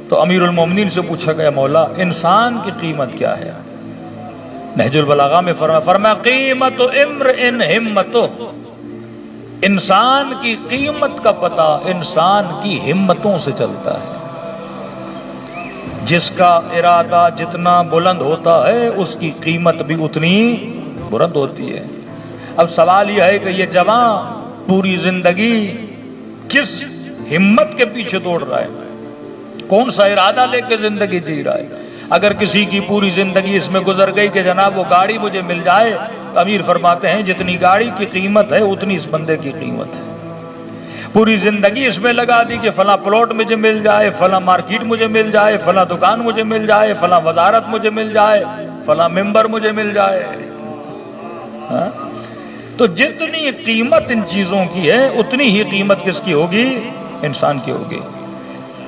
تو امیر المومنین سے پوچھا گیا مولا انسان کی قیمت کیا ہے؟ نہج البلاغہ میں فرمایا قیمت امرئ ہمتہ، انسان کی قیمت کا پتہ انسان کی ہمتوں سے چلتا ہے۔ جس کا ارادہ جتنا بلند ہوتا ہے اس کی قیمت بھی اتنی بلند ہوتی ہے۔ اب سوال یہ ہے کہ یہ جوان پوری زندگی کس ہمت کے پیچھے دوڑ رہا ہے، کون سا ارادہ لے کے زندگی جی رہا ہے؟ اگر کسی کی پوری زندگی اس میں گزر گئی کہ جناب وہ گاڑی مجھے مل جائے، تو امیر فرماتے ہیں جتنی گاڑی کی قیمت ہے اتنی اس بندے کی قیمت ہے۔ پوری زندگی اس میں لگا دی کہ فلاں پلاٹ مجھے مل جائے، فلاں مارکیٹ مجھے مل جائے، فلاں دکان مجھے مل جائے، فلاں وزارت مجھے مل جائے، فلاں ممبر مجھے مل جائے۔ ہاں؟ تو جتنی قیمت ان چیزوں کی ہے اتنی ہی قیمت کس کی ہوگی؟ انسان کی ہوگی۔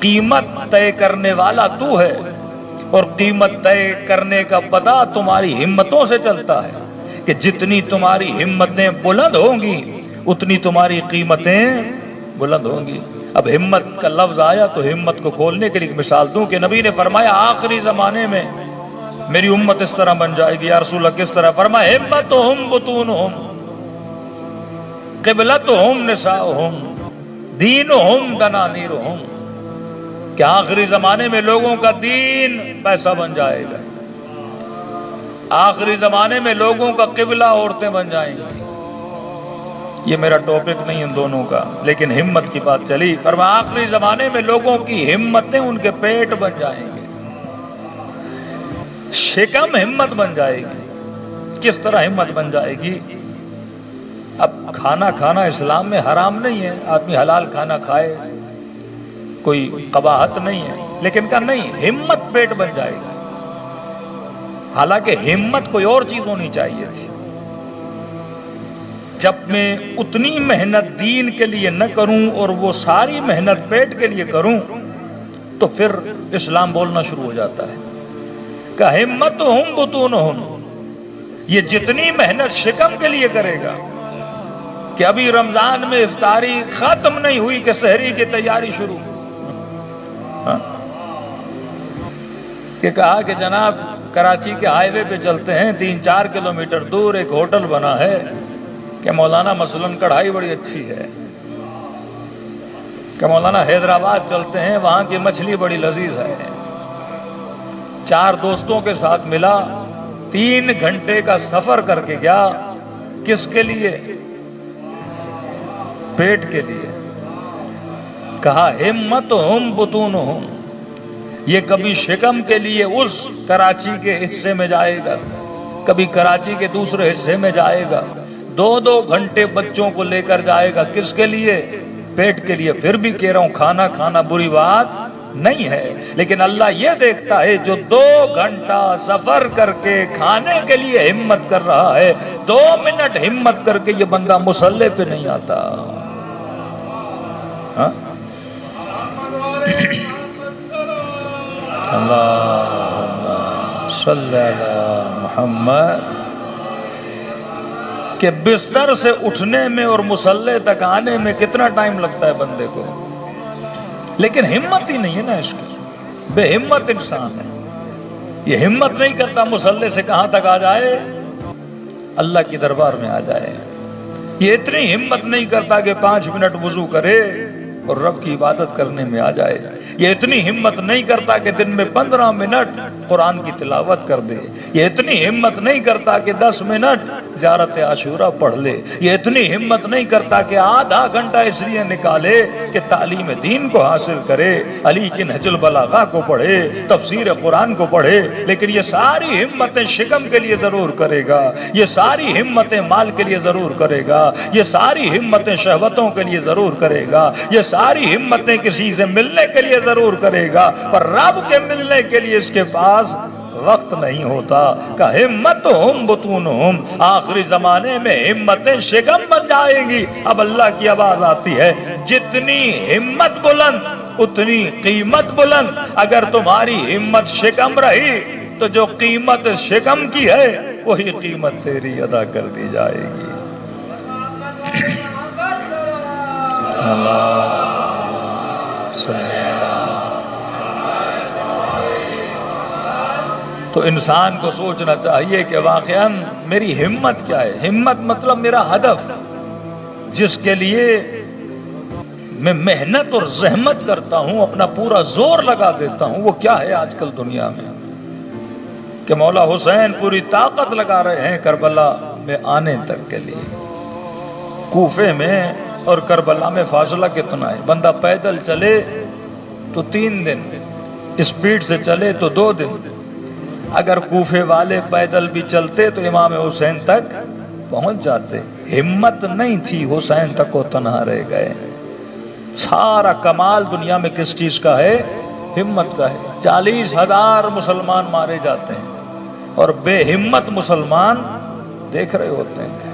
قیمت طے کرنے والا تو ہے، اور قیمت طے کرنے کا پتہ تمہاری ہمتوں سے چلتا ہے کہ جتنی تمہاری ہمتیں بلند ہوں گی اتنی تمہاری قیمتیں بلند ہوں گی۔ اب ہمت کا لفظ آیا تو ہمت کو کھولنے کے لیے ایک مثال دوں کہ نبی نے فرمایا آخری زمانے میں میری امت اس طرح بن جائے گی۔ یا رسول اللہ کس طرح؟ فرمایا ہمتہم بطونہم، قبلتہم نساؤہم، دینہم دنانیرہم، کہ آخری زمانے میں لوگوں کا دین پیسہ بن جائے گا، آخری زمانے میں لوگوں کا قبلہ عورتیں بن جائیں گی۔ یہ میرا ٹاپک نہیں ان دونوں کا، لیکن ہمت کی بات چلی۔ فرمایا آخری زمانے میں لوگوں کی ہمتیں ان کے پیٹ بن جائیں گے، شکم ہمت بن جائے گی۔ کس طرح ہمت بن جائے گی؟ اب کھانا کھانا اسلام میں حرام نہیں ہے، آدمی حلال کھانا کھائے، کوئی قباحت نہیں ہے، لیکن کہا نہیں، ہمت پیٹ بن جائے گا۔ حالانکہ ہمت کوئی اور چیز ہونی چاہیے تھی۔ جب میں اتنی محنت دین کے لیے نہ کروں اور وہ ساری محنت پیٹ کے لیے کروں تو پھر اسلام بولنا شروع ہو جاتا ہے کہ ہمتہم بطونہم، یہ جتنی محنت شکم کے لیے کرے گا کہ ابھی رمضان میں افطاری ختم نہیں ہوئی کہ سحری کی تیاری شروع، کہ کہا کہ جناب کراچی کے ہائی وے پہ چلتے ہیں، 3-4 کلومیٹر دور ایک ہوٹل بنا ہے کہ مولانا مثلاً کڑھائی بڑی اچھی ہے، کہ مولانا حیدرآباد چلتے ہیں وہاں کی مچھلی بڑی لذیذ ہے۔ 4 دوستوں کے ساتھ ملا، 3 گھنٹے کا سفر کر کے گیا، کس کے لیے؟ پیٹ کے لیے۔ کہا ہمتہم بطونہم، یہ کبھی شکم کے لیے اس کراچی کے حصے میں جائے گا، کبھی کراچی کے دوسرے حصے میں جائے گا، 2 گھنٹے بچوں کو لے کر جائے گا، کس کے لیے؟ پیٹ کے لیے۔ پھر بھی کہہ رہا ہوں کھانا کھانا بری بات نہیں ہے، لیکن اللہ یہ دیکھتا ہے جو 2 گھنٹہ سفر کر کے کھانے کے لیے ہمت کر رہا ہے، 2 منٹ ہمت کر کے یہ بندہ مصلی پہ نہیں آتا۔ اللہم صلی علی محمد، کہ بستر سے اٹھنے میں اور مصلی تک آنے میں کتنا ٹائم لگتا ہے بندے کو، لیکن ہمت ہی نہیں ہے نا اس کی، بے ہمت انسان ہے، یہ ہمت نہیں کرتا مصلی سے کہاں تک آ جائے؟ اللہ کی دربار میں آ جائے۔ یہ اتنی ہمت نہیں کرتا کہ 5 منٹ وضو کرے اور رب کی عبادت کرنے میں آ جائے۔ یہ اتنی ہمت نہیں کرتا کہ دن میں 15 منٹ قرآن کی تلاوت کر دے۔ یہ اتنی ہمت نہیں کرتا کہ 10 منٹ زیارت عاشورہ پڑھ لے۔ یہ اتنی ہمت نہیں کرتا کہ آدھا گھنٹہ اس لیے نکالے کہ تعلیم دین کو حاصل کرے، علی کی نہج البلاغہ کو پڑھے، تفسیر قرآن کو پڑھے۔ لیکن یہ ساری ہمتیں شکم کے لیے ضرور کرے گا، یہ ساری ہمتیں مال کے لیے ضرور کرے گا، یہ ساری ہمتیں شہوتوں کے لیے ضرور کرے گا، یہ ساری ہمتیں کسی سے ملنے کے لیے ضرور کرے گا، پر رب کے ملنے کے لیے اس کے پاس وقت نہیں ہوتا۔ کہ ہمتہم بطونہم، آخری زمانے میں ہمتیں شکم بن جائیں گی۔ اب اللہ کی آواز آتی ہے جتنی ہمت بلند اتنی قیمت بلند۔ اگر تمہاری ہمت شکم رہی تو جو قیمت شکم کی ہے وہی قیمت تیری ادا کر دی جائے گی۔ تو انسان کو سوچنا چاہیے کہ واقعاً میری ہمت کیا ہے. ہمت مطلب میرا ہدف، جس کے لیے میں محنت اور زحمت کرتا ہوں، اپنا پورا زور لگا دیتا ہوں، وہ کیا ہے آج کل دنیا میں؟ کہ مولا حسین پوری طاقت لگا رہے ہیں کربلا میں آنے تک کے لیے. کوفے میں اور کربلا میں فاصلہ کتنا ہے؟ بندہ پیدل چلے تو 3 دن، اسپیڈ سے چلے تو 2 دن. اگر کوفے والے پیدل بھی چلتے تو امام حسین تک پہنچ جاتے. ہمت نہیں تھی، حسین تک وہ تنہا رہ گئے. سارا کمال دنیا میں کس چیز کا ہے؟ ہمت کا ہے. 40,000 مسلمان مارے جاتے ہیں اور بے ہمت مسلمان دیکھ رہے ہوتے ہیں.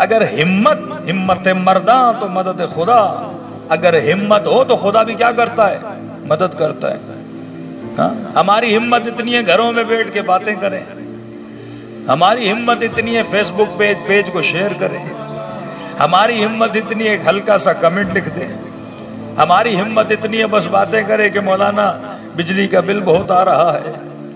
اگر ہمت مرداں تو مدد خدا. اگر ہمت ہو تو خدا بھی کیا کرتا ہے؟ مدد کرتا ہے. ہاں؟ ہماری ہمت اتنی ہے گھروں میں بیٹھ کے باتیں کریں، ہماری ہمت اتنی ہے فیس بک پیج کو شیئر کریں، ہماری ہمت اتنی ہے ہلکا سا کمنٹ لکھ دیں، ہماری ہمت اتنی ہے بس باتیں کریں کہ مولانا بجلی کا بل بہت آ رہا ہے،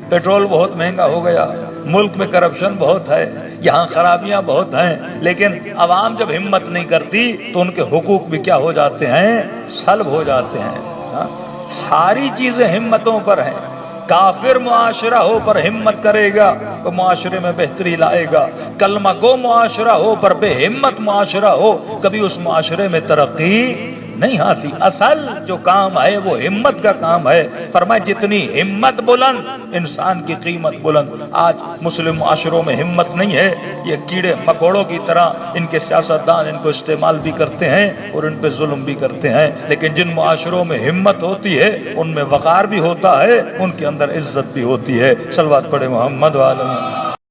پیٹرول بہت مہنگا ہو گیا، ملک میں کرپشن بہت ہے، یہاں خرابیاں بہت ہیں. لیکن عوام جب ہمت نہیں کرتی تو ان کے حقوق بھی کیا ہو جاتے ہیں؟ سلب ہو جاتے ہیں. ہاں؟ ساری چیزیں ہمتوں پر ہیں. کافر معاشرہ ہو پر ہمت کرے گا تو معاشرے میں بہتری لائے گا. کلمہ گو معاشرہ ہو پر بے ہمت معاشرہ ہو، کبھی اس معاشرے میں ترقی نہیں آتی. اصل جو کام ہے وہ ہمت کا کام ہے. فرمائے جتنی ہمت بلند انسان کی قیمت بلند. آج مسلم معاشروں میں ہمت نہیں ہے. یہ کیڑے مکوڑوں کی طرح ان کے سیاستدان ان کو استعمال بھی کرتے ہیں اور ان پہ ظلم بھی کرتے ہیں. لیکن جن معاشروں میں ہمت ہوتی ہے ان میں وقار بھی ہوتا ہے، ان کے اندر عزت بھی ہوتی ہے. صلوات پڑھے محمد وعلی